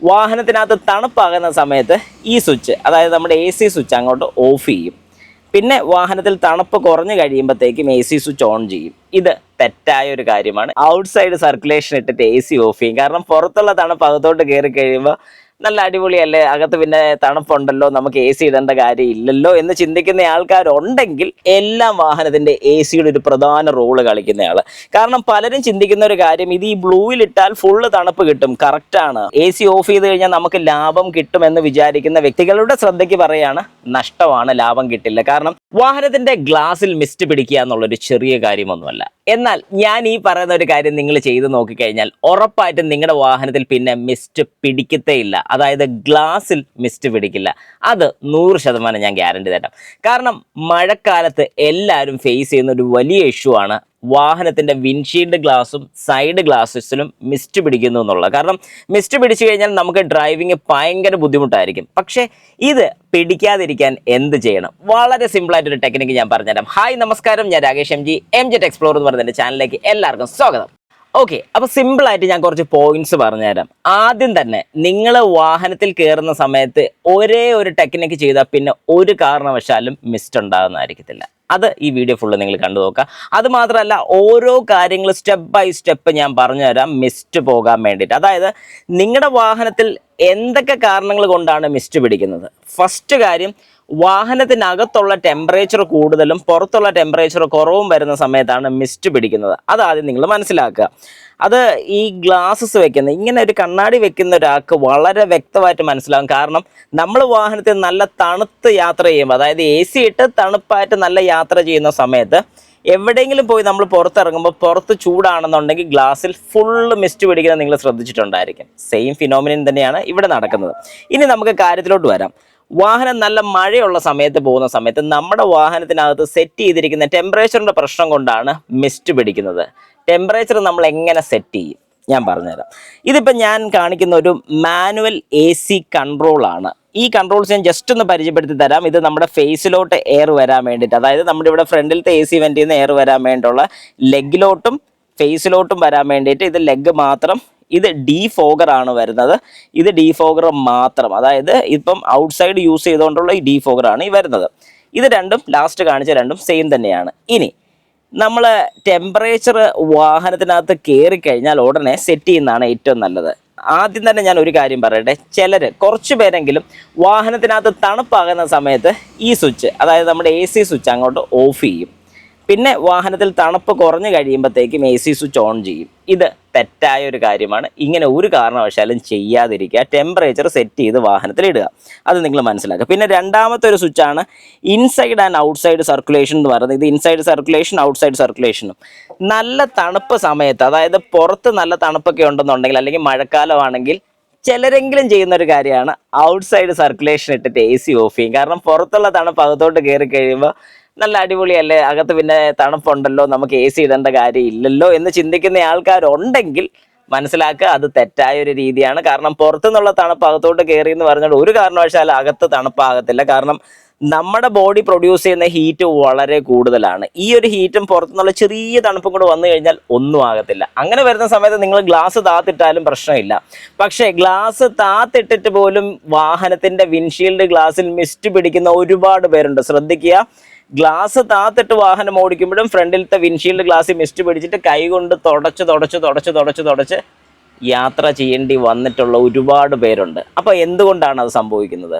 വാഹനത്തിനകത്ത് തണുപ്പാകുന്ന സമയത്ത് ഈ സ്വിച്ച്, അതായത് നമ്മുടെ AC സ്വിച്ച് അങ്ങോട്ട് ഓഫ് ചെയ്യും. പിന്നെ വാഹനത്തിൽ തണുപ്പ് കുറഞ്ഞു കഴിയുമ്പോഴത്തേക്കും AC സ്വിച്ച് ഓൺ ചെയ്യും. ഇത് തെറ്റായ ഒരു കാര്യമാണ്. ഔട്ട്സൈഡ് സർക്കുലേഷൻ ഇട്ടിട്ട് AC ഓഫ് ചെയ്യും. കാരണം പുറത്തുള്ള തണുപ്പ് അകത്തോട്ട് കയറി കഴിയുമ്പോൾ നല്ല അടിപൊളിയല്ലേ, അകത്ത് പിന്നെ തണുപ്പുണ്ടല്ലോ, നമുക്ക് AC ഇടേണ്ട കാര്യം ഇല്ലല്ലോ എന്ന് ചിന്തിക്കുന്ന ആൾക്കാരുണ്ടെങ്കിൽ എല്ലാം വാഹനത്തിന്റെ ACയുടെ ഒരു പ്രധാന റോള് കളിക്കുന്നയാള്. കാരണം പലരും ചിന്തിക്കുന്ന ഒരു കാര്യം, ഇത് ഈ ബ്ലൂവിൽ ഇട്ടാൽ ഫുള്ള് തണുപ്പ് കിട്ടും. കറക്റ്റാണ്. AC ഓഫ് ചെയ്ത് കഴിഞ്ഞാൽ നമുക്ക് ലാഭം കിട്ടുമെന്ന് വിചാരിക്കുന്ന വ്യക്തികളുടെ ശ്രദ്ധയ്ക്ക് പറയാണ്, നഷ്ടമാണ്, ലാഭം കിട്ടില്ല. കാരണം വാഹനത്തിന്റെ ഗ്ലാസിൽ മിസ്റ്റ് പിടിക്കുക എന്നുള്ളൊരു ചെറിയ കാര്യമൊന്നുമല്ല. എന്നാൽ ഞാൻ ഈ പറയുന്ന ഒരു കാര്യം നിങ്ങൾ ചെയ്ത് നോക്കിക്കഴിഞ്ഞാൽ ഉറപ്പായിട്ടും നിങ്ങളുടെ വാഹനത്തിൽ പിന്നെ മിസ്റ്റ് പിടിക്കത്തേയില്ല. അതായത് ഗ്ലാസിൽ മിസ്റ്റ് പിടിക്കില്ല. അത് 100% ഞാൻ ഗ്യാരണ്ടി തരാം. കാരണം മഴക്കാലത്ത് എല്ലാവരും ഫേസ് ചെയ്യുന്ന ഒരു വലിയ ഇഷ്യൂ ആണ് വാഹനത്തിന്റെ വിൻഷീൽഡ് ഗ്ലാസും സൈഡ് ഗ്ലാസസിലും മിസ്റ്റ് പിടിക്കുന്നു എന്നുള്ളത്. കാരണം മിസ്റ്റ് പിടിച്ചു കഴിഞ്ഞാൽ നമുക്ക് ഡ്രൈവിംഗ് ഭയങ്കര ബുദ്ധിമുട്ടായിരിക്കും. പക്ഷേ ഇത് പിടിക്കാതിരിക്കാൻ എന്ത് ചെയ്യണം? വളരെ സിമ്പിളായിട്ടൊരു ടെക്നിക്ക് ഞാൻ പറഞ്ഞുതരാം. ഹായ്, നമസ്കാരം. ഞാൻ രാകേഷ് MG, MG എക്സ്പ്ലോർ എന്ന് പറയുന്ന എൻ്റെ ചാനലിലേക്ക് എല്ലാവർക്കും സ്വാഗതം. ഓക്കെ, അപ്പോൾ സിമ്പിളായിട്ട് ഞാൻ കുറച്ച് പോയിന്റ്സ് പറഞ്ഞുതരാം. ആദ്യം തന്നെ നിങ്ങൾ വാഹനത്തിൽ കയറുന്ന സമയത്ത് ഒരേ ഒരു ടെക്നിക്ക് ചെയ്താൽ പിന്നെ ഒരു കാരണവശാലും മിസ്റ്റ് ഉണ്ടാകുന്നതായിരിക്കത്തില്ല. അത് ഈ വീഡിയോ ഫുള്ള് നിങ്ങൾ കണ്ടു നോക്കുക. അതുമാത്രമല്ല, ഓരോ കാര്യങ്ങൾ സ്റ്റെപ്പ് ബൈ സ്റ്റെപ്പ് ഞാൻ പറഞ്ഞുതരാം മിസ്റ്റ് പോകാൻ വേണ്ടിയിട്ട്. അതായത് നിങ്ങളുടെ വാഹനത്തിൽ എന്തൊക്കെ കാരണങ്ങൾ കൊണ്ടാണ് മിസ്റ്റ് പിടിക്കുന്നത്. ഫസ്റ്റ് കാര്യം, വാഹനത്തിനകത്തുള്ള ടെമ്പറേച്ചർ കൂടുതലും പുറത്തുള്ള ടെമ്പറേച്ചർ കുറവും വരുന്ന സമയത്താണ് മിസ്റ്റ് പിടിക്കുന്നത്. അതാദ്യം നിങ്ങൾ മനസ്സിലാക്കുക. അത് ഈ ഗ്ലാസസ് വെക്കുന്ന, ഇങ്ങനെ ഒരു കണ്ണാടി വെക്കുന്ന ഒരാൾക്ക് വളരെ വ്യക്തമായിട്ട് മനസ്സിലാകും. കാരണം നമ്മൾ വാഹനത്തിൽ നല്ല തണുത്ത് യാത്ര ചെയ്യുമ്പോൾ, അതായത് AC ഇട്ട് തണുപ്പായിട്ട് നല്ല യാത്ര ചെയ്യുന്ന സമയത്ത് എവിടെയെങ്കിലും പോയി നമ്മൾ പുറത്തിറങ്ങുമ്പോൾ പുറത്ത് ചൂടാണെന്നുണ്ടെങ്കിൽ ഗ്ലാസ്സിൽ ഫുള്ള് മിസ്റ്റ് പിടിക്കുന്നത് നിങ്ങൾ ശ്രദ്ധിച്ചിട്ടുണ്ടായിരിക്കും. സെയിം ഫിനോമിനൻ തന്നെയാണ് ഇവിടെ നടക്കുന്നത്. ഇനി നമുക്ക് കാര്യത്തിലോട്ട് വരാം. വാഹനം നല്ല മഴയുള്ള സമയത്ത് പോകുന്ന സമയത്ത് നമ്മുടെ വാഹനത്തിനകത്ത് സെറ്റ് ചെയ്തിരിക്കുന്ന ടെമ്പറേച്ചറിൻ്റെ പ്രശ്നം കൊണ്ടാണ് മിസ്റ്റ് പിടിക്കുന്നത്. ടെമ്പറേച്ചർ നമ്മൾ എങ്ങനെ സെറ്റ് ചെയ്യും ഞാൻ പറഞ്ഞുതരാം. ഇതിപ്പോൾ ഞാൻ കാണിക്കുന്ന ഒരു മാനുവൽ AC കൺട്രോളാണ്. ഈ കൺട്രോൾസ് ഞാൻ ജസ്റ്റ് ഒന്ന് പരിചയപ്പെടുത്തി തരാം. ഇത് നമ്മുടെ ഫേസിലോട്ട് എയർ വരാൻ വേണ്ടിയിട്ട്, അതായത് നമ്മുടെ ഇവിടെ ഫ്രണ്ടിലത്തെ AC വെന്റിൽ നിന്ന് എയർ വരാൻ വേണ്ടിയുള്ള ലെഗിലോട്ടും ഫേസിലോട്ടും വരാൻ വേണ്ടിയിട്ട് ഇത് ലെഗ് മാത്രം. ഇത് ഡീഫോഗർ ആണ് വരുന്നത്. ഇത് ഡീഫോഗർ മാത്രം, അതായത് ഇപ്പം ഔട്ട്സൈഡ് യൂസ് ചെയ്തുകൊണ്ടുള്ള ഈ ഡീഫോഗർ ആണ് ഈ വരുന്നത്. ഇത് രണ്ടും ലാസ്റ്റ് കാണിച്ച രണ്ടും സെയിം തന്നെയാണ്. ഇനി നമ്മൾ ടെമ്പറേച്ചർ വാഹനത്തിനകത്ത് കയറിക്കഴിഞ്ഞാൽ ഉടനെ സെറ്റ് ചെയ്യുന്നതാണ് ഏറ്റവും നല്ലത്. ആദ്യം തന്നെ ഞാൻ ഒരു കാര്യം പറയട്ടെ. കുറച്ച് പേരെങ്കിലും വാഹനത്തിനകത്ത് തണുപ്പാകുന്ന സമയത്ത് ഈ സ്വിച്ച്, അതായത് നമ്മുടെ AC സ്വിച്ച് അങ്ങോട്ട് ഓഫ് ചെയ്യും. പിന്നെ വാഹനത്തിൽ തണുപ്പ് കുറഞ്ഞു കഴിയുമ്പോഴത്തേക്കും AC സ്വിച്ച് ഓൺ ചെയ്യും. ഇത് തെറ്റായ ഒരു കാര്യമാണ്. ഇങ്ങനെ ഒരു കാരണവശാലും ചെയ്യാതിരിക്കുക. ടെമ്പറേച്ചർ സെറ്റ് ചെയ്ത് വാഹനത്തിൽ ഇടുക. അത് നിങ്ങൾ മനസ്സിലാക്കുക. പിന്നെ രണ്ടാമത്തെ ഒരു സ്വിച്ചാണ് ഇൻസൈഡ് ആൻഡ് ഔട്ട്സൈഡ് സർക്കുലേഷൻ എന്ന് പറയുന്നത്. ഇത് ഇൻസൈഡ് സർക്കുലേഷൻ, ഔട്ട്സൈഡ് സർക്കുലേഷനും. നല്ല തണുപ്പ് സമയത്ത്, അതായത് പുറത്ത് നല്ല തണുപ്പൊക്കെ ഉണ്ടെന്നുണ്ടെങ്കിൽ, അല്ലെങ്കിൽ മഴക്കാലമാണെങ്കിൽ ചിലരെങ്കിലും ചെയ്യുന്ന ഒരു കാര്യമാണ് ഔട്ട്സൈഡ് സർക്കുലേഷൻ ഇട്ടിട്ട് AC ഓഫ് ചെയ്യും. കാരണം പുറത്തുള്ള തണുപ്പ് അകത്തോട്ട് കയറി കഴിയുമ്പോൾ നല്ല അടിപൊളിയല്ലേ, അകത്ത് പിന്നെ തണുപ്പുണ്ടല്ലോ, നമുക്ക് AC ഇടേണ്ട കാര്യം ഇല്ലല്ലോ എന്ന് ചിന്തിക്കുന്ന ആൾക്കാരുണ്ടെങ്കിൽ മനസ്സിലാക്കുക, അത് തെറ്റായ ഒരു രീതിയാണ്. കാരണം പുറത്തുനിന്നുള്ള തണുപ്പ് അകത്തോട്ട് കയറി എന്ന് പറഞ്ഞാൽ ഒരു കാരണവശാലും അകത്ത് തണുപ്പാകത്തില്ല. കാരണം നമ്മുടെ ബോഡി പ്രൊഡ്യൂസ് ചെയ്യുന്ന ഹീറ്റ് വളരെ കൂടുതലാണ്. ഈ ഒരു ഹീറ്റും പുറത്തുനിന്നുള്ള ചെറിയ തണുപ്പും കൂടെ വന്നു കഴിഞ്ഞാൽ ഒന്നും ആകത്തില്ല. അങ്ങനെ വരുന്ന സമയത്ത് നിങ്ങൾ ഗ്ലാസ് താത്തിട്ടാലും പ്രശ്നമില്ല. പക്ഷേ ഗ്ലാസ് താത്തിട്ടിട്ട് പോലും വാഹനത്തിൻ്റെ വിൻഷീൽഡ് ഗ്ലാസ്സിൽ മിസ്റ്റ് പിടിക്കുന്ന ഒരുപാട് പേരുണ്ട്. ശ്രദ്ധിക്കുക. ഗ്ലാസ് താത്തിട്ട് വാഹനം ഓടിക്കുമ്പോഴും ഫ്രണ്ടിലത്തെ വിൻഷീൽഡ് ഗ്ലാസ്സിൽ മിസ്റ്റ് പിടിച്ചിട്ട് കൈ കൊണ്ട് തുടച്ച് യാത്ര ചെയ്യേണ്ടി വന്നിട്ടുള്ള ഒരുപാട് പേരുണ്ട്. അപ്പോൾ എന്തുകൊണ്ടാണ് അത് സംഭവിക്കുന്നത്?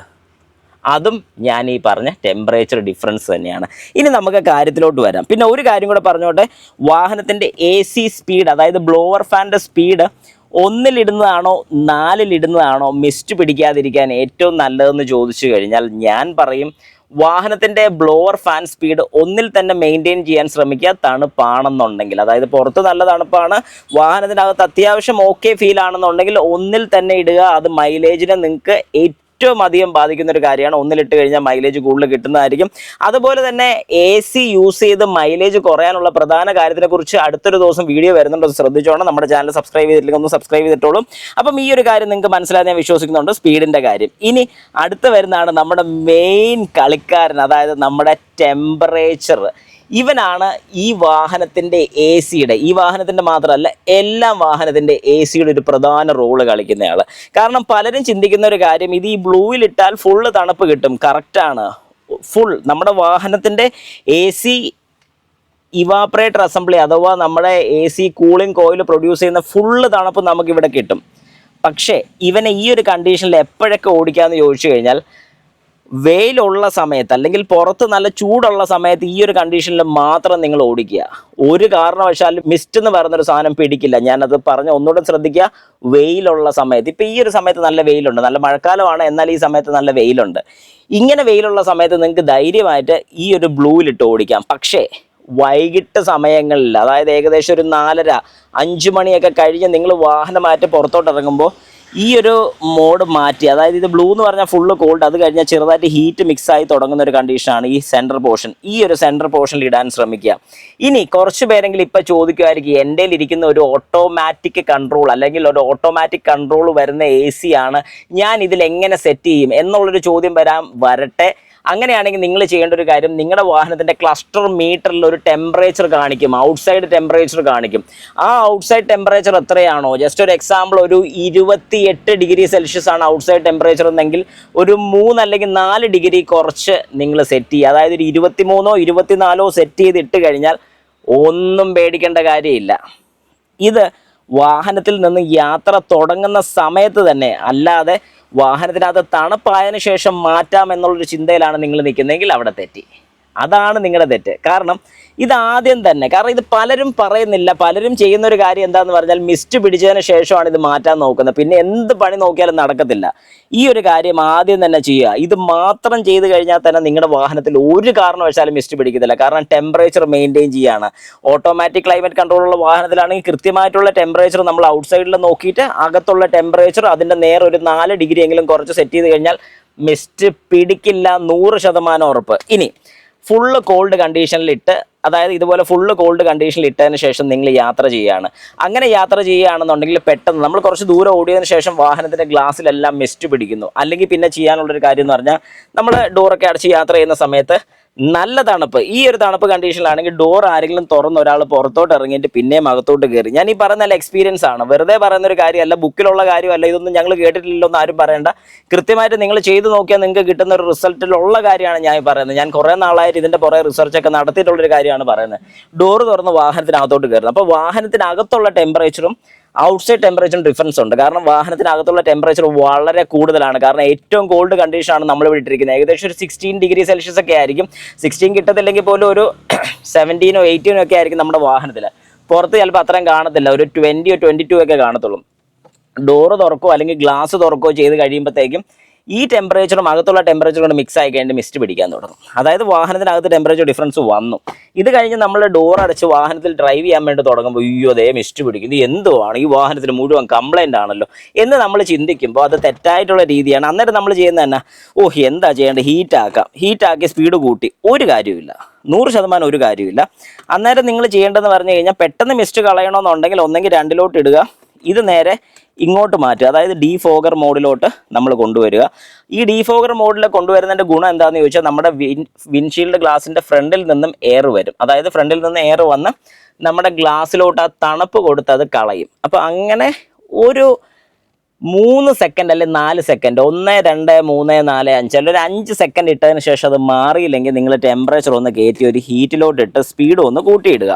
അതും ഞാൻ ഈ പറഞ്ഞ ടെമ്പറേച്ചർ ഡിഫറൻസ് തന്നെയാണ്. ഇനി നമുക്ക് കാര്യത്തിലോട്ട് വരാം. പിന്നെ ഒരു കാര്യം കൂടെ പറഞ്ഞോട്ടെ. വാഹനത്തിൻ്റെ AC സ്പീഡ്, അതായത് ബ്ലോവർ ഫാൻ്റെ സ്പീഡ് 1-ലിടുന്നതാണോ 4-ലിടുന്നതാണോ മിസ്റ്റ് പിടിക്കാതിരിക്കാൻ ഏറ്റവും നല്ലതെന്ന് ചോദിച്ചു കഴിഞ്ഞാൽ ഞാൻ പറയും, വാഹനത്തിൻ്റെ ബ്ലോവർ ഫാൻ സ്പീഡ് 1-ൽ തന്നെ മെയിൻറ്റെയിൻ ചെയ്യാൻ ശ്രമിക്കുക. തണുപ്പാണെന്നുണ്ടെങ്കിൽ, അതായത് പുറത്ത് നല്ല തണുപ്പാണ്, വാഹനത്തിനകത്ത് അത്യാവശ്യം ഓക്കെ ഫീൽ ആണെന്നുണ്ടെങ്കിൽ 1-ൽ തന്നെ ഇടുക. അത് മൈലേജിനെ നിങ്ങൾക്ക് ഏറ്റവും അധികം ബാധിക്കുന്ന ഒരു കാര്യമാണ്. 1-ലിട്ട് കഴിഞ്ഞാൽ മൈലേജ് കൂടുതൽ കിട്ടുന്നതായിരിക്കും. അതുപോലെ തന്നെ AC യൂസ് ചെയ്ത് മൈലേജ് കുറയാനുള്ള പ്രധാന കാര്യത്തിനെക്കുറിച്ച് അടുത്തൊരു ദിവസം വീഡിയോ വരുന്നുണ്ട്. ശ്രദ്ധിച്ചോണം. നമ്മുടെ ചാനൽ സബ്സ്ക്രൈബ് ചെയ്തിട്ടില്ലെങ്കിൽ ഒന്ന് സബ്സ്ക്രൈബ് ചെയ്തിട്ടോളും. അപ്പം ഈ ഒരു കാര്യം നിങ്ങൾക്ക് മനസ്സിലായി ഞാൻ വിശ്വസിക്കുന്നുണ്ട്, സ്പീഡിൻ്റെ കാര്യം. ഇനി അടുത്ത് വരുന്നതാണ് നമ്മുടെ മെയിൻ കളിക്കാരൻ, അതായത് നമ്മുടെ ടെമ്പറേച്ചർ. ഇവനാണ് ഈ വാഹനത്തിൻ്റെ എ സിയുടെ, ഈ വാഹനത്തിൻ്റെ മാത്രമല്ല എല്ലാ വാഹനത്തിൻ്റെ എ സിയുടെ ഒരു പ്രധാന റോള് കളിക്കുന്നയാൾ. കാരണം പലരും ചിന്തിക്കുന്ന ഒരു കാര്യം, ഇത് ഈ ബ്ലൂവിലിട്ടാൽ ഫുള്ള് തണുപ്പ് കിട്ടും. കറക്റ്റാണ്. ഫുൾ നമ്മുടെ വാഹനത്തിൻ്റെ എ സി ഇവാപ്പറേറ്റർ അസംബ്ലി അഥവാ നമ്മുടെ A C cooling coil produce ചെയ്യുന്ന ഫുള്ള് തണുപ്പ് നമുക്കിവിടെ കിട്ടും. പക്ഷേ ഇവനെ ഈ ഒരു കണ്ടീഷനിൽ എപ്പോഴൊക്കെ ഓടിക്കാമെന്ന് ചോദിച്ചു കഴിഞ്ഞാൽ, വെയിലുള്ള സമയത്ത് അല്ലെങ്കിൽ പുറത്ത് നല്ല ചൂടുള്ള സമയത്ത് ഈ ഒരു കണ്ടീഷനിൽ മാത്രം നിങ്ങൾ ഓടിക്കുക. ഒരു കാരണവശാലും മിസ്റ്റ് എന്ന് പറയുന്നൊരു സാധനം പിടിക്കില്ല. ഞാനത് പറഞ്ഞ ഒന്നുകൂടെ ശ്രദ്ധിക്കുക. വെയിലുള്ള സമയത്ത്, ഇപ്പം ഈ ഒരു സമയത്ത് നല്ല വെയിലുണ്ട്, നല്ല മഴക്കാലമാണ്, എന്നാൽ ഈ സമയത്ത് നല്ല വെയിലുണ്ട്. ഇങ്ങനെ വെയിലുള്ള സമയത്ത് നിങ്ങൾക്ക് ധൈര്യമായിട്ട് ഈ ഒരു ബ്ലൂവിലിട്ട് ഓടിക്കാം. പക്ഷേ വൈകിട്ട് സമയങ്ങളിൽ, അതായത് ഏകദേശം ഒരു 4:30-5 മണിയൊക്കെ കഴിഞ്ഞ് നിങ്ങൾ വാഹനമായിട്ട് പുറത്തോട്ട് ഇറങ്ങുമ്പോൾ ഈ ഒരു മോഡ് മാറ്റി, അതായത് ഇത് ബ്ലൂ എന്ന് പറഞ്ഞാൽ ഫുള്ള് കോൾഡ്, അത് കഴിഞ്ഞാൽ ചെറുതായിട്ട് ഹീറ്റ് മിക്സായി തുടങ്ങുന്ന ഒരു കണ്ടീഷനാണ് ഈ സെൻറ്റർ പോർഷൻ. ഈ ഒരു സെൻറ്റർ പോർഷനിൽ ഇടാൻ ശ്രമിക്കുക. ഇനി കുറച്ച് പേരെങ്കിലും ഇപ്പോൾ ചോദിക്കുമായിരിക്കും, എൻ്റെ ഇരിക്കുന്ന ഒരു ഓട്ടോമാറ്റിക് കൺട്രോൾ അല്ലെങ്കിൽ ഒരു ഓട്ടോമാറ്റിക് കൺട്രോൾ വരുന്ന എ സി ആണ്, ഞാൻ ഇതിൽ എങ്ങനെ സെറ്റ് ചെയ്യും എന്നുള്ളൊരു ചോദ്യം വരട്ടെ. അങ്ങനെയാണെങ്കിൽ നിങ്ങൾ ചെയ്യേണ്ട ഒരു കാര്യം, നിങ്ങളുടെ വാഹനത്തിൻ്റെ ക്ലസ്റ്റർ മീറ്ററിൽ ഒരു ടെമ്പറേച്ചർ കാണിക്കും, ഔട്ട്സൈഡ് ടെമ്പറേച്ചർ കാണിക്കും. ആ ഔട്ട്സൈഡ് ടെമ്പറേച്ചർ എത്രയാണോ, ജസ്റ്റ് ഒരു എക്സാമ്പിൾ, ഒരു 28 ഡിഗ്രി സെൽഷ്യസ് ആണ് ഔട്ട്സൈഡ് ടെമ്പറേച്ചർ എന്നെങ്കിൽ ഒരു 3 അല്ലെങ്കിൽ 4 ഡിഗ്രി കുറച്ച് നിങ്ങൾ സെറ്റ് ചെയ്യുക. അതായത് ഒരു 23-ഓ 24-ഓ സെറ്റ് ചെയ്തിട്ട് കഴിഞ്ഞാൽ ഒന്നും പേടിക്കേണ്ട കാര്യമില്ല. ഇത് വാഹനത്തിൽ നിന്ന് യാത്ര തുടങ്ങുന്ന സമയത്ത് തന്നെ, അല്ലാതെ വാഹനത്തിനകത്ത് തണുപ്പായതിനു ശേഷം മാറ്റാം എന്നുള്ളൊരു ചിന്തയിലാണ് നിങ്ങൾ നിൽക്കുന്നതെങ്കിൽ അവിടെ തെറ്റി. അതാണ് നിങ്ങളുടെ തെറ്റ്. കാരണം ഇതാദ്യം തന്നെ, കാരണം ഇത് പലരും പറയുന്നില്ല, പലരും ചെയ്യുന്ന ഒരു കാര്യം എന്താണെന്ന് പറഞ്ഞാൽ, മിസ്റ്റ് പിടിച്ചതിന് ശേഷമാണ് ഇത് മാറ്റാൻ നോക്കുന്നത്. പിന്നെ എന്ത് പണി നോക്കിയാലും നടക്കത്തില്ല. ഈ ഒരു കാര്യം ആദ്യം തന്നെ ചെയ്യുക. ഇത് മാത്രം ചെയ്ത് കഴിഞ്ഞാൽ തന്നെ നിങ്ങളുടെ വാഹനത്തിൽ ഒരു കാരണവശാലും മിസ്റ്റ് പിടിക്കത്തില്ല. കാരണം ടെമ്പറേച്ചർ മെയിൻറ്റെയിൻ ചെയ്യുകയാണ്. ഓട്ടോമാറ്റിക് ക്ലൈമറ്റ് കൺട്രോളുള്ള വാഹനത്തിലാണെങ്കിൽ കൃത്യമായിട്ടുള്ള ടെമ്പറേച്ചർ നമ്മൾ ഔട്ട്സൈഡിൽ നോക്കിയിട്ട് അകത്തുള്ള ടെമ്പറേച്ചർ അതിൻ്റെ നേരെ ഒരു 4 ഡിഗ്രി എങ്കിലും കുറച്ച് സെറ്റ് ചെയ്ത് കഴിഞ്ഞാൽ മിസ്റ്റ് പിടിക്കില്ല, 100% ഉറപ്പ്. ഇനി ഫുള്ള് കോൾഡ് കണ്ടീഷനിലിട്ട്, അതായത് ഇതുപോലെ ഫുള്ള് കോൾഡ് കണ്ടീഷനിൽ ഇട്ടതിന് ശേഷം നിങ്ങൾ യാത്ര ചെയ്യുകയാണ്. അങ്ങനെ യാത്ര ചെയ്യുകയാണെന്നുണ്ടെങ്കിൽ പെട്ടെന്ന് നമ്മൾ കുറച്ച് ദൂരം ഓടിയതിന് ശേഷം വാഹനത്തിൻ്റെ ഗ്ലാസ്സിലെല്ലാം മിസ്റ്റ് പിടിക്കുന്നു. അല്ലെങ്കിൽ പിന്നെ ചെയ്യാനുള്ളൊരു കാര്യം എന്ന് പറഞ്ഞാൽ, നമ്മൾ ഡോറൊക്കെ അടച്ച് യാത്ര ചെയ്യുന്ന സമയത്ത് നല്ല തണുപ്പ്, ഈ ഒരു തണുപ്പ് കണ്ടീഷനിലാണെങ്കിൽ ഡോർ ആരെങ്കിലും തുറന്ന് ഒരാൾ പുറത്തോട്ട് ഇറങ്ങിയിട്ട് പിന്നെയും അകത്തോട്ട് കയറി. ഞാൻ ഈ പറയുന്ന നല്ല എക്സ്പീരിയൻസ് ആണ്, വെറുതെ പറയുന്നൊരു കാര്യമല്ല, ബുക്കിലുള്ള കാര്യമല്ല, ഇതൊന്നും ഞങ്ങൾ കേട്ടിട്ടില്ലല്ലോ എന്ന് ആരും പറയേണ്ട. കൃത്യമായിട്ട് നിങ്ങൾ ചെയ്ത് നോക്കിയാൽ നിങ്ങൾക്ക് കിട്ടുന്ന ഒരു റിസൾട്ടിലുള്ള കാര്യമാണ് ഞാൻ പറയുന്നത്. ഞാൻ കുറേ നാളായിട്ട് ഇതിൻ്റെ കുറേ റിസർച്ചൊക്കെ നടത്തിയിട്ടുള്ളൊരു കാര്യമാണ് പറയുന്നത്. ഡോറ് തുറന്ന് വാഹനത്തിനകത്തോട്ട് കയറുന്നത്. അപ്പോൾ വാഹനത്തിനകത്തുള്ള ടെമ്പറേച്ചറും ഔട്ട്സൈഡ് ടെമ്പറേച്ചർ ഡിഫറൻസ് ഉണ്ട്. കാരണം വാഹനത്തിനകത്തുള്ള ടെമ്പറേച്ചർ വളരെ കൂടുതലാണ്. കാരണം ഏറ്റവും കോൾഡ് കണ്ടീഷനാണ് നമ്മൾ ഇവിടെ ഇട്ടിരിക്കുന്നത്. ഏകദേശം ഒരു 16 ഡിഗ്രി സെൽഷ്യസ് ഒക്കെ ആയിരിക്കും. 16 കിട്ടത്തില്ലെങ്കിൽ പോലും ഒരു 17-ഓ 18-ഓ ഒക്കെ ആയിരിക്കും നമ്മുടെ വാഹനത്തിൽ. പുറത്ത് ചിലപ്പോൾ അത്രയും കാണത്തില്ല, ഒരു 20-ഓ 22 ഒക്കെ കാണത്തുള്ളൂ. ഡോറ് തുറക്കോ അല്ലെങ്കിൽ ഗ്ലാസ് തുറക്കോ ചെയ്ത് കഴിയുമ്പോഴത്തേക്കും ഈ ടെമ്പറേച്ചറും അകത്തുള്ള ടെമ്പറേച്ചറും കൊണ്ട് മിക്സ് ആയി കഴിഞ്ഞിട്ട് മിസ്റ്റ് പിടിക്കാൻ തുടങ്ങും. അതായത് വാഹനത്തിനകത്ത് ടെമ്പറേച്ചർ ഡിഫറൻസ് വന്നു. ഇത് കഴിഞ്ഞ് നമ്മൾ ഡോർ അടച്ച് വാഹനത്തിൽ ഡ്രൈവ് ചെയ്യാൻ വേണ്ടി തുടങ്ങുമ്പോൾ, അയ്യോ അതേ മിസ്റ്റ് പിടിക്കും, ഇത് എന്തുവാണ്, ഈ വാഹനത്തിന് മുഴുവൻ കംപ്ലൈൻ്റ് ആണല്ലോ എന്ന് നമ്മൾ ചിന്തിക്കുമ്പോൾ അത് തെറ്റായിട്ടുള്ള രീതിയാണ്. അന്നേരം നമ്മൾ ചെയ്യുന്നത് തന്നെ, എന്താ ചെയ്യേണ്ടത്, ഹീറ്റാക്കി സ്പീഡ് കൂട്ടി ഒരു കാര്യമില്ല, 100% ഒരു കാര്യമില്ല. അന്നേരം നിങ്ങൾ ചെയ്യേണ്ടതെന്ന് പറഞ്ഞു കഴിഞ്ഞാൽ, പെട്ടെന്ന് മിസ്റ്റ് കളയണമെന്നുണ്ടെങ്കിൽ ഒന്നെങ്കിൽ 2-ലോട്ട് ഇടുക, ഇത് നേരെ ഇങ്ങോട്ട് മാറ്റുക, അതായത് ഡീഫോഗർ മോഡിലോട്ട് നമ്മൾ കൊണ്ടുവരിക. ഈ ഡീഫോഗർ മോഡിൽ കൊണ്ടുവരുന്നതിൻ്റെ ഗുണം എന്താണെന്ന് ചോദിച്ചാൽ, നമ്മുടെ വിൻഷീൽഡ് ഗ്ലാസിൻ്റെ ഫ്രണ്ടിൽ നിന്നും എയർ വരും. അതായത് ഫ്രണ്ടിൽ നിന്ന് എയർ വന്ന് നമ്മുടെ ഗ്ലാസ്സിലോട്ട് ആ തണുപ്പ് കൊടുത്ത് അത് കളയും. അപ്പോൾ അങ്ങനെ ഒരു 3 സെക്കൻഡ് അല്ലെങ്കിൽ 4 സെക്കൻഡ്, 1, 2, 3, 4, 5 അല്ലെങ്കിൽ ഒരു 5 സെക്കൻഡ് ഇട്ടതിന് ശേഷം അത് മാറിയില്ലെങ്കിൽ നിങ്ങൾ ടെമ്പറേച്ചർ ഒന്ന് കയറ്റി ഒരു ഹീറ്റിലോട്ട് ഇട്ട് സ്പീഡ് ഒന്ന് കൂട്ടിയിടുക.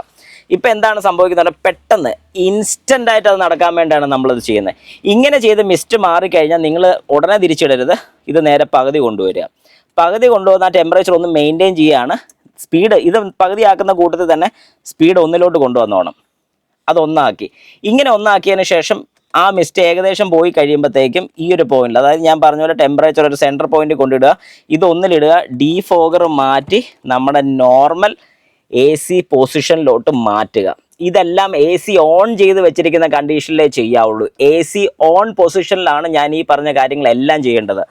ഇപ്പം എന്താണ് സംഭവിക്കുന്നത്, പെട്ടെന്ന് ഇൻസ്റ്റൻ്റായിട്ട് അത് നടക്കാൻ വേണ്ടിയാണ് നമ്മളത് ചെയ്യുന്നത്. ഇങ്ങനെ ചെയ്ത് മിസ്റ്റ് മാറിക്കഴിഞ്ഞാൽ നിങ്ങൾ ഉടനെ തിരിച്ചിടരുത്, ഇത് നേരെ പകുതി കൊണ്ടുവരിക. പകുതി കൊണ്ടുവന്ന ടെമ്പറേച്ചർ ഒന്ന് മെയിൻറ്റെയിൻ ചെയ്യുകയാണ്. സ്പീഡ് ഇത് പകുതിയാക്കുന്ന കൂട്ടത്തിൽ തന്നെ സ്പീഡ് 1-ലോട്ട് കൊണ്ടുവന്നോണം. അതൊന്നാക്കി, ഇങ്ങനെ ഒന്നാക്കിയതിന് ശേഷം ആ മിസ്റ്റ് ഏകദേശം പോയി കഴിയുമ്പോഴത്തേക്കും ഈ ഒരു പോയിന്റിൽ, അതായത് ഞാൻ പറഞ്ഞ പോലെ ടെമ്പറേച്ചർ ഒരു സെൻറ്റർ പോയിന്റ് കൊണ്ടിടുക, ഇത് ഒന്നിലിടുക, ഡീഫോഗർ മാറ്റി നമ്മുടെ നോർമൽ AC പൊസിഷനിലോട്ട് മാറ്റുക. ഇതെല്ലാം AC ഓൺ ചെയ്ത് വെച്ചിരിക്കുന്ന കണ്ടീഷനിലേ ചെയ്യാവുള്ളൂ. AC ഓൺ പൊസിഷനിലാണ് ഞാൻ ഈ പറഞ്ഞ കാര്യങ്ങളെല്ലാം ചെയ്യേണ്ടത്.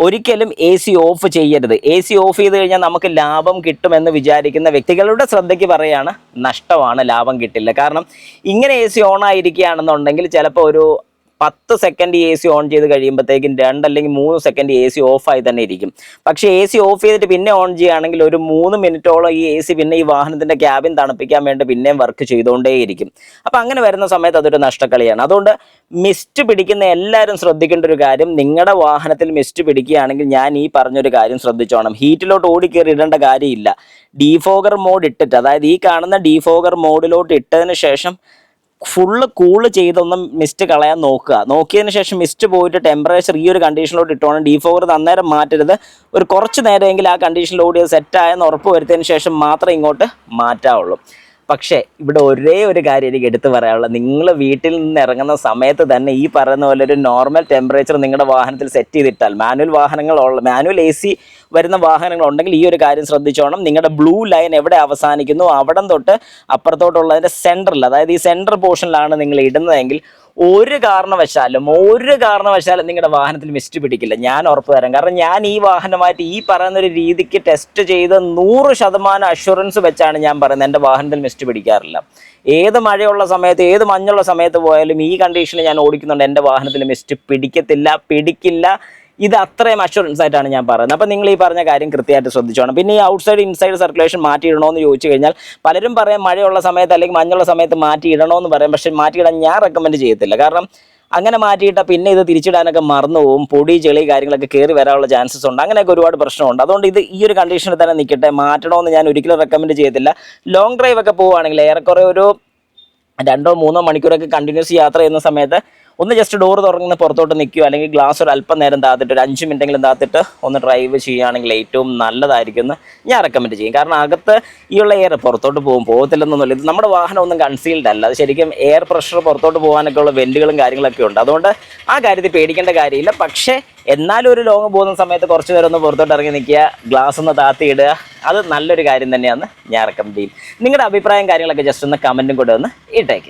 ഒരിക്കലും AC ഓഫ് ചെയ്യരുത്. AC ഓഫ് ചെയ്ത് കഴിഞ്ഞാൽ നമുക്ക് ലാഭം കിട്ടുമെന്ന് വിചാരിക്കുന്ന വ്യക്തികളുടെ ശ്രദ്ധയ്ക്ക് പറയുകയാണ്, നഷ്ടമാണ്, ലാഭം കിട്ടില്ല. കാരണം ഇങ്ങനെ AC ഓൺ ആയിരിക്കുകയാണെന്നുണ്ടെങ്കിൽ ചിലപ്പോൾ ഒരു 10 സെക്കൻഡ് എ സി ഓൺ ചെയ്ത് കഴിയുമ്പോഴത്തേക്കും 2 അല്ലെങ്കിൽ 3 സെക്കൻഡ് എ സി ഓഫായി തന്നെ ഇരിക്കും. പക്ഷേ എ സി ഓഫ് ചെയ്തിട്ട് പിന്നെ ഓൺ ചെയ്യുകയാണെങ്കിൽ ഒരു 3 മിനിറ്റോളം ഈ എ സി പിന്നെ ഈ വാഹനത്തിൻ്റെ ക്യാബിൻ തണുപ്പിക്കാൻ വേണ്ടി പിന്നെയും വർക്ക് ചെയ്തുകൊണ്ടേയിരിക്കും. അപ്പോൾ അങ്ങനെ വരുന്ന സമയത്ത് അതൊരു നഷ്ടക്കളിയാണ്. അതുകൊണ്ട് മിസ്റ്റ് പിടിക്കുന്ന എല്ലാവരും ശ്രദ്ധിക്കേണ്ട ഒരു കാര്യം, നിങ്ങളുടെ വാഹനത്തിൽ മിസ്റ്റ് പിടിക്കുകയാണെങ്കിൽ ഞാൻ ഈ പറഞ്ഞൊരു കാര്യം ശ്രദ്ധിച്ചോണം. ഹീറ്റിലോട്ട് ഓടിക്കയറി ഇടേണ്ട കാര്യമില്ല. ഡീഫോഗർ മോഡ് ഇട്ടിട്ട്, അതായത് ഈ കാണുന്ന ഡീഫോഗർ മോഡിലോട്ട് ഇട്ടതിന് ശേഷം ഫുള്ള് കൂള് ചെയ്തൊന്നും മിസ്റ്റ് കളയാൻ നോക്കിയതിന് ശേഷം മിസ്റ്റ് പോയിട്ട് ടെമ്പറേച്ചർ ഈ ഒരു കണ്ടീഷനിലോട്ട് ഇട്ടോണം. ഡീഫോഗർ അന്നേരം മാറ്റരുത്. ഒരു കുറച്ച് നേരമെങ്കിലും ആ കണ്ടീഷനിൽ ഓടി സെറ്റായെന്ന് ഉറപ്പ് വരുത്തിയതിന് ശേഷം മാത്രമേ ഇങ്ങോട്ട് മാറ്റാവുള്ളൂ. പക്ഷേ ഇവിടെ ഒരേ ഒരു കാര്യം എനിക്ക് എടുത്തു പറയാനുള്ളത്, നിങ്ങൾ വീട്ടിൽ നിന്ന് ഇറങ്ങുന്ന സമയത്ത് തന്നെ ഈ പറയുന്ന പോലെ ഒരു നോർമൽ ടെമ്പറേച്ചർ നിങ്ങളുടെ വാഹനത്തിൽ സെറ്റ് ചെയ്തിട്ടാൽ, മാനുവൽ എ സി വരുന്ന വാഹനങ്ങൾ ഉണ്ടെങ്കിൽ ഈ ഒരു കാര്യം ശ്രദ്ധിച്ചോണം. നിങ്ങളുടെ ബ്ലൂ ലൈൻ എവിടെ അവസാനിക്കുന്നു അവിടം തൊട്ട് അപ്പുറത്തോട്ടുള്ളതിൻ്റെ സെൻറ്ററിൽ, അതായത് ഈ സെൻറ്റർ പോർഷനിലാണ് നിങ്ങൾ ഇടുന്നതെങ്കിൽ ഒരു കാരണവശാലും നിങ്ങളുടെ വാഹനത്തിൽ മിസ്റ്റ് പിടിക്കില്ല. ഞാൻ ഉറപ്പ് തരാം. കാരണം ഞാൻ ഈ വാഹനമായിട്ട് ഈ പറയുന്നൊരു രീതിക്ക് ടെസ്റ്റ് ചെയ്ത് 100% അഷുറൻസ് വെച്ചാണ് ഞാൻ പറയുന്നത് എൻ്റെ വാഹനത്തിൽ മിസ്റ്റ് പിടിക്കാറില്ല. ഏത് മഴയുള്ള സമയത്ത്, ഏത് മഞ്ഞുള്ള സമയത്ത് പോയാലും ഈ കണ്ടീഷനിൽ ഞാൻ ഓടിക്കുന്നുണ്ട്, എൻ്റെ വാഹനത്തിൽ മിസ്റ്റ് പിടിക്കില്ല. ഇത് അത്രയും അഷുറൻസ് ആയിട്ടാണ് ഞാൻ പറയുന്നത്. അപ്പോൾ നിങ്ങൾ ഈ പറഞ്ഞ കാര്യം കൃത്യമായിട്ട് ശ്രദ്ധിച്ചോണം. പിന്നെ ഈ ഔട്ട്സൈഡ് ഇൻസൈഡ് സർക്കുലേഷൻ മാറ്റിയിടണമെന്ന് ചോദിച്ചു കഴിഞ്ഞാൽ പലരും പറയും മഴയുള്ള സമയത്ത് അല്ലെങ്കിൽ മഞ്ഞുള്ള സമയത്ത് മാറ്റിയിടണമെന്ന് പറയും. പക്ഷേ മാറ്റിയിടാൻ ഞാൻ റെക്കമെൻഡ് ചെയ്യത്തില്ല. കാരണം അങ്ങനെ മാറ്റിയിട്ടാൽ പിന്നെ ഇത് തിരിച്ചിടാനൊക്കെ മറന്നു പോകും, പൊടി ചെളി കാര്യങ്ങളൊക്കെ കയറി വരാനുള്ള ചാൻസസ് ഉണ്ട്. അങ്ങനെയൊക്കെ ഒരുപാട് പ്രശ്നമുണ്ട്. അതുകൊണ്ട് ഇത് ഈ ഒരു കണ്ടീഷനിൽ തന്നെ നിൽക്കട്ടെ. മാറ്റണമെന്ന് ഞാൻ ഒരിക്കലും റെക്കമെൻഡ് ചെയ്യത്തില്ല. ലോങ് ഡ്രൈവ് ഒക്കെ പോവുകയാണെങ്കിൽ ഏറെക്കുറെ ഒരു 2-3 മണിക്കൂറൊക്കെ കണ്ടിന്യൂസ് യാത്ര ചെയ്യുന്ന സമയത്ത് ഒന്ന് ജസ്റ്റ് ഡോർ തുറന്ന് പുറത്തോട്ട് നിൽക്കുകയോ അല്ലെങ്കിൽ ഗ്ലാസ് ഒരു അല്പം നേരം താത്തിട്ട് ഒരു 5 മിനിറ്റെങ്കിലും താത്തിട്ട് ഒന്ന് ഡ്രൈവ് ചെയ്യുകയാണെങ്കിൽ ഏറ്റവും നല്ലതായിരിക്കും എന്ന് ഞാൻ റെക്കമെൻഡ് ചെയ്യും. കാരണം അകത്ത് ഈ ഉള്ള എയർ പുറത്തോട്ട് പോകത്തില്ലെന്നൊന്നുമില്ല. ഇത് നമ്മുടെ വാഹനം ഒന്നും കൺസീൽഡ് അല്ല. അത് ശരിക്കും എയർ പ്രഷർ പുറത്തോട്ട് പോകാനൊക്കെ ഉള്ള വെന്റുകളും കാര്യങ്ങളൊക്കെ ഉണ്ട്. അതുകൊണ്ട് ആ കാര്യത്തിൽ പേടിക്കേണ്ട കാര്യമില്ല. പക്ഷേ എന്നാലും ഒരു ലോങ് പോകുന്ന സമയത്ത് കുറച്ച് നേരം ഒന്ന് പുറത്തോട്ട് ഇറങ്ങി നിൽക്കുക, ഗ്ലാസ് ഒന്ന് താത്തി ഇടുക, അത് നല്ലൊരു കാര്യം തന്നെയാണ് ഞാൻ റെക്കമെൻഡ് ചെയ്യും. നിങ്ങളുടെ അഭിപ്രായം കാര്യങ്ങളൊക്കെ ജസ്റ്റ് ഒന്ന് കമൻറ്റും കൂടെ ഒന്ന് ഇട്ടേക്ക്.